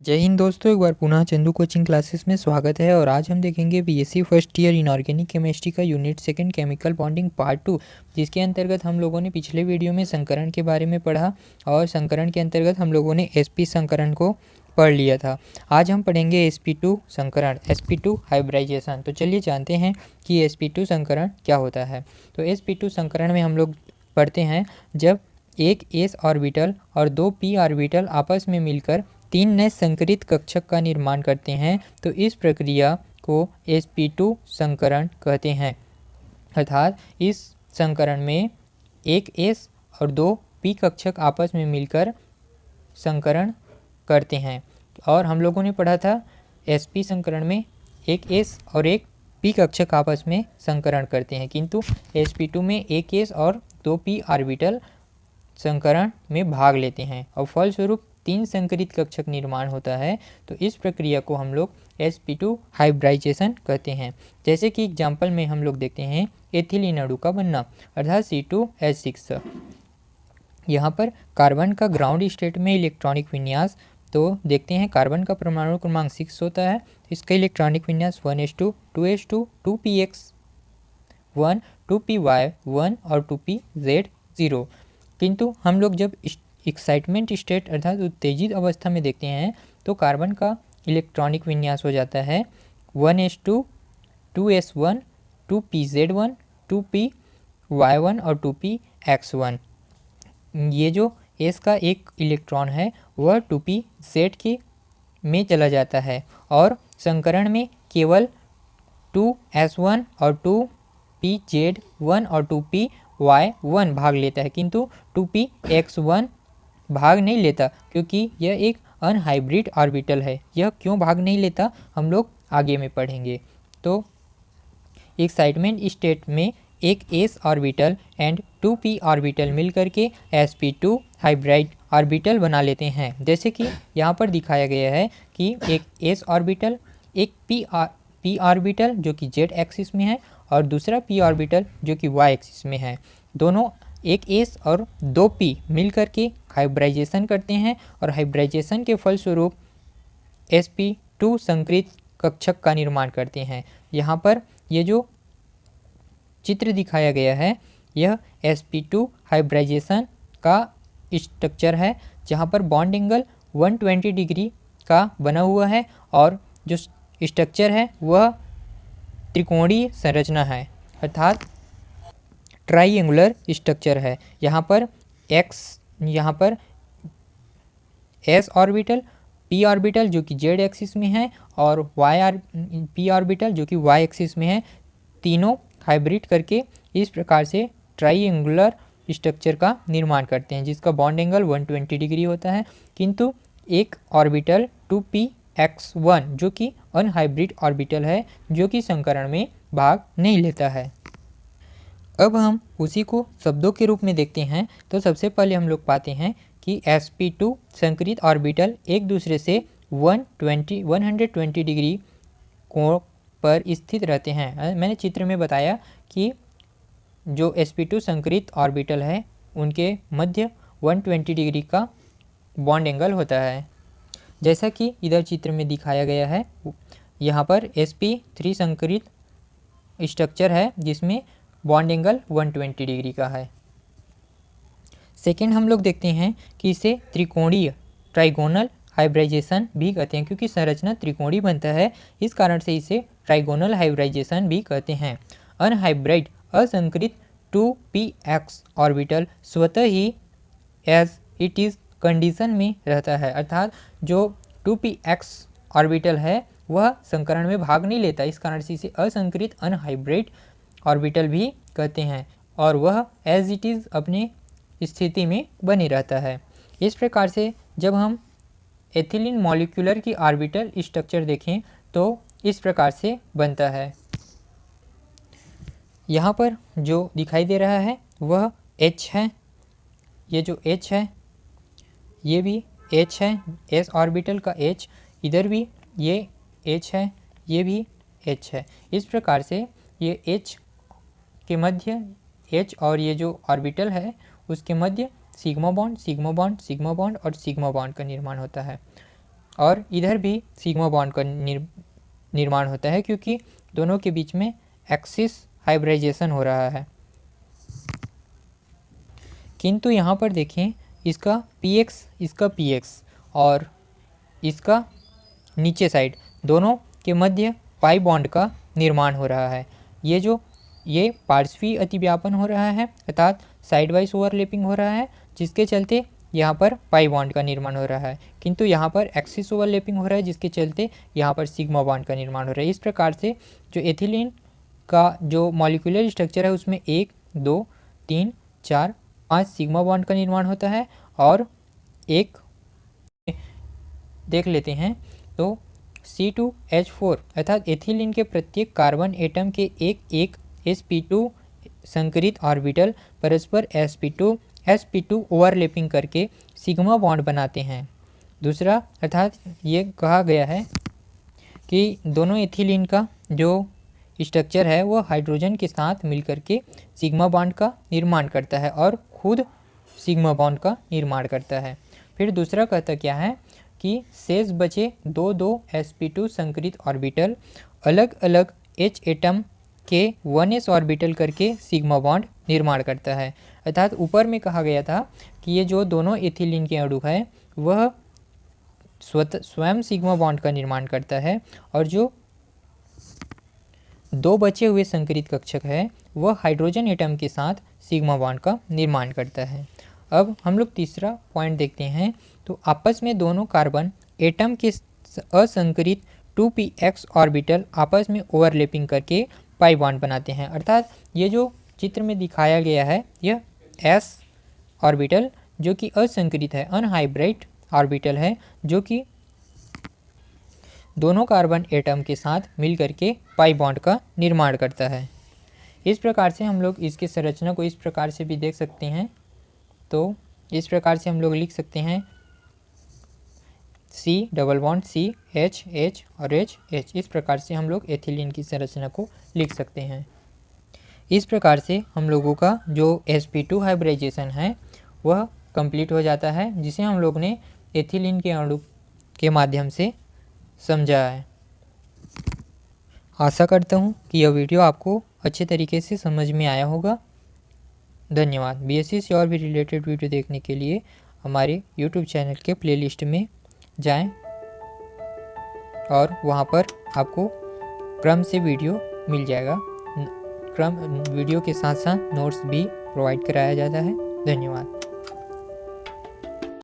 जय हिंद दोस्तों, एक बार पुनः चंदू कोचिंग क्लासेस में स्वागत है। और आज हम देखेंगे BSc first year inorganic chemistry का unit second chemical bonding part 2, जिसके अंतर्गत हम लोगों ने पिछले वीडियो में संकरण के बारे में पढ़ा और संकरण के अंतर्गत हम लोगों ने sp संकरण को पढ़ लिया था। आज हम पढ़ेंगे sp2 संकरण, sp2 हाइब्रिडाइजेशन। तो चलिए जानते हैं कि sp2 संकरण क्या होता है। तो sp2 संकरण में हम लोग पढ़ते हैं जब एक s ऑर्बिटल और दो p ऑर्बिटल आपस में मिलकर तीन नए संकरित कक्षक का निर्माण करते हैं, तो इस प्रक्रिया को sp2 संकरण कहते हैं। अर्थात इस संकरण में एक s और दो p कक्षक आपस में मिलकर संकरण करते हैं। और हम लोगों ने पढ़ा था sp संकरण में एक s और एक p कक्षक आपस में संकरण करते हैं, किंतु sp2 में एक s और दो p ऑर्बिटल संकरण में भाग लेते हैं और फलस्वरूप तीन संकरित कक्षक निर्माण होता है। तो इस प्रक्रिया को हम लोग sp2 हाइब्रिडाइजेशन कहते हैं। जैसे कि एग्जाम्पल में हम लोग देखते हैं एथिलीन अणु का बनना, अर्थात C2H6। यहाँ पर कार्बन का ग्राउंड स्टेट में इलेक्ट्रॉनिक विन्यास तो देखते हैं, कार्बन का परमाणु क्रमांक 6 होता है। इसका इलेक्ट्रॉनिक विन्यास 1s2, 2s2, 2px1, 2py1 और 2pz0। किंतु हम लोग जब एक्साइटमेंट स्टेट अर्थात उत्तेजित अवस्था में देखते हैं तो कार्बन का इलेक्ट्रॉनिक विन्यास हो जाता है 1s2, 2s1, 2pz1, 2py1 और 2px1। ये जो s का एक इलेक्ट्रॉन है वह 2pz के में चला जाता है और संकरण में केवल 2s1 और 2pz1 और 2py1 भाग लेता है, किंतु 2px1 भाग नहीं लेता, क्योंकि यह एक अनहाइब्रिड ऑर्बिटल है। यह क्यों भाग नहीं लेता हम लोग आगे में पढ़ेंगे। तो एक्साइटमेंट स्टेट में एक s orbital and 2p orbital मिलकर के sp2 हाइब्रिड ऑर्बिटल बना लेते हैं। जैसे कि यहाँ पर दिखाया गया है कि एक s ऑर्बिटल, एक p ऑर्बिटल जो कि z एक्सिस में है और दूसरा p ऑर्बिटल जो कि y एक्सिस में है। दोनों एक s और दो p मिलकर के हाइब्रिडाइजेशन करते हैं और हाइब्रिडाइजेशन के फलस्वरूप sp2 संकरित कक्षक का निर्माण करते हैं। यहाँ पर ये जो चित्र दिखाया गया है यह sp2 हाइब्रिडाइजेशन का स्ट्रक्चर है, जहाँ पर बॉन्ड एंगल 120 डिग्री का बना हुआ है और जो स्ट्रक्चर है वह त्रिकोणीय संरचना है, अर्थात ट्राइएंगुलर स्ट्रक्चर है। यहाँ पर s ऑर्बिटल, p ऑर्बिटल जो कि z एक्सिस में है और p ऑर्बिटल जो कि y एक्सिस में है, तीनों हाइब्रिड करके इस प्रकार से ट्राइएंगुलर स्ट्रक्चर का निर्माण करते हैं, जिसका बॉन्ड एंगल 120 डिग्री होता है। किंतु एक ऑर्बिटल 2px1 जो कि अनहाइब्रिड ऑर्बिटल है, जो कि संकरण में भाग नहीं लेता है। अब हम उसी को शब्दों के रूप में देखते हैं। तो सबसे पहले हम लोग पाते हैं कि sp2 संकरित ऑर्बिटल एक दूसरे से 120 डिग्री कोण पर स्थित रहते हैं। मैंने चित्र में बताया कि जो sp2 संकरित ऑर्बिटल है उनके मध्य 120 डिग्री का बॉन्ड एंगल होता है, जैसा कि इधर चित्र में दिखाया गया है। यहाँ पर sp3 संकरित स्ट्रक्चर है जिसमें बॉन्ड एंगल 120 डिग्री का है। सेकेंड हम लोग देखते हैं कि इसे त्रिकोणीय ट्राइगोनल हाइब्रिडाइजेशन भी कहते हैं, क्योंकि संरचना त्रिकोणीय बनता है, इस कारण से इसे ट्राइगोनल हाइब्रिडाइजेशन भी कहते हैं। अनहाइब्रिड असंकरित 2px ऑर्बिटल स्वतः ही एज इट इज कंडीशन में रहता है, अर्थात जो 2px ऑर्बिटल है वह संकरण में भाग नहीं लेता, इस कारण से इसे असंकरित अनहाइब्रिड ऑर्बिटल भी कहते हैं और वह एज इट इज़ अपने स्थिति में बने रहता है। इस प्रकार से जब हम एथिलीन मॉलिक्यूलर की ऑर्बिटल स्ट्रक्चर देखें तो इस प्रकार से बनता है। यहाँ पर जो दिखाई दे रहा है वह H है, ये जो H है ये भी H है, S ऑर्बिटल का H, इधर भी ये H है, ये भी H है। इस प्रकार से ये H के मध्य H और ये जो ऑर्बिटल है उसके मध्य sigma bond, sigma bond, sigma bond और सिग्मा बॉन्ड का निर्माण होता है। और इधर भी सिग्मा बॉन्ड का निर्माण होता है, क्योंकि दोनों के बीच में एक्सिस हाइब्रिडाइजेशन हो रहा है। किंतु यहाँ पर देखें, इसका px इसका px और इसका नीचे साइड दोनों के मध्य पाई बॉन्ड का निर्माण हो रहा है। ये पार्श्वीय अतिव्यापन हो रहा है, अर्थात साइड वाइज ओवरलैपिंग हो रहा है, जिसके चलते यहाँ पर पाई बॉन्ड का निर्माण हो रहा है। किंतु यहाँ पर एक्सिस ओवरलैपिंग हो रहा है, जिसके चलते यहाँ पर सिग्मा बॉन्ड का निर्माण हो रहा है। इस प्रकार से जो एथिलीन का जो मॉलिक्यूलर स्ट्रक्चर है उसमें 1 2 3 4 5 सिग्मा बॉन्ड का निर्माण होता है। और एक देख लेते हैं तो C2H4 अर्थात एथिलीन के प्रत्येक कार्बन एटम के एक sp2 संकरित ऑर्बिटल परस्पर sp2 ओवरलैपिंग करके सिग्मा बॉन्ड बनाते हैं। दूसरा अर्थात ये कहा गया है कि दोनों एथिलीन का जो स्ट्रक्चर है वो हाइड्रोजन के साथ मिलकर के सिग्मा बॉन्ड का निर्माण करता है और खुद सिग्मा बॉन्ड का निर्माण करता है। फिर दूसरा कहता क्या है कि शेष बचे दो sp2 संकरित ऑर्बिटल अलग अलग H एटम के 1s ऑर्बिटल करके सिग्मा बॉन्ड निर्माण करता है। अर्थात ऊपर में कहा गया था कि ये जो दोनों एथिलीन के अणु है वह स्वयं सिग्मा बॉन्ड का निर्माण करता है, और जो दो बचे हुए संकरित कक्षक है वह हाइड्रोजन एटम के साथ सिग्मा बॉन्ड का निर्माण करता है। अब हम लोग तीसरा पॉइंट देखते हैं। तो आपस में दोनों कार्बन एटम के असंकरित 2px ऑर्बिटल आपस में ओवरलैपिंग करके पाई बॉन्ड बनाते हैं। अर्थात ये जो चित्र में दिखाया गया है यह s ऑर्बिटल जो कि असंकरित है, अनहाइब्रिड ऑर्बिटल है, जो कि दोनों कार्बन एटम के साथ मिलकर के पाई बॉन्ड का निर्माण करता है। इस प्रकार से हम लोग इसकी संरचना को इस प्रकार से भी देख सकते हैं। तो इस प्रकार से हम लोग लिख सकते हैं C double bond C H H और H H। इस प्रकार से हम लोग एथिलीन की संरचना को लिख सकते हैं। इस प्रकार से हम लोगों का जो sp2 हाइब्रिडाइजेशन है वह कंप्लीट हो जाता है, जिसे हम लोग ने एथिलीन के अणु के माध्यम से समझा है। आशा करता हूँ कि यह वीडियो आपको अच्छे तरीके से समझ में आया होगा। धन्यवाद। BSc से और भी रिलेटेड वीडियो देखने के लिए हमारे YouTube चैनल के प्लेलिस्ट में जाएं और वहां पर आपको क्रम से वीडियो मिल जाएगा। वीडियो के साथ साथ नोट्स भी प्रोवाइड कराया जाता है। धन्यवाद।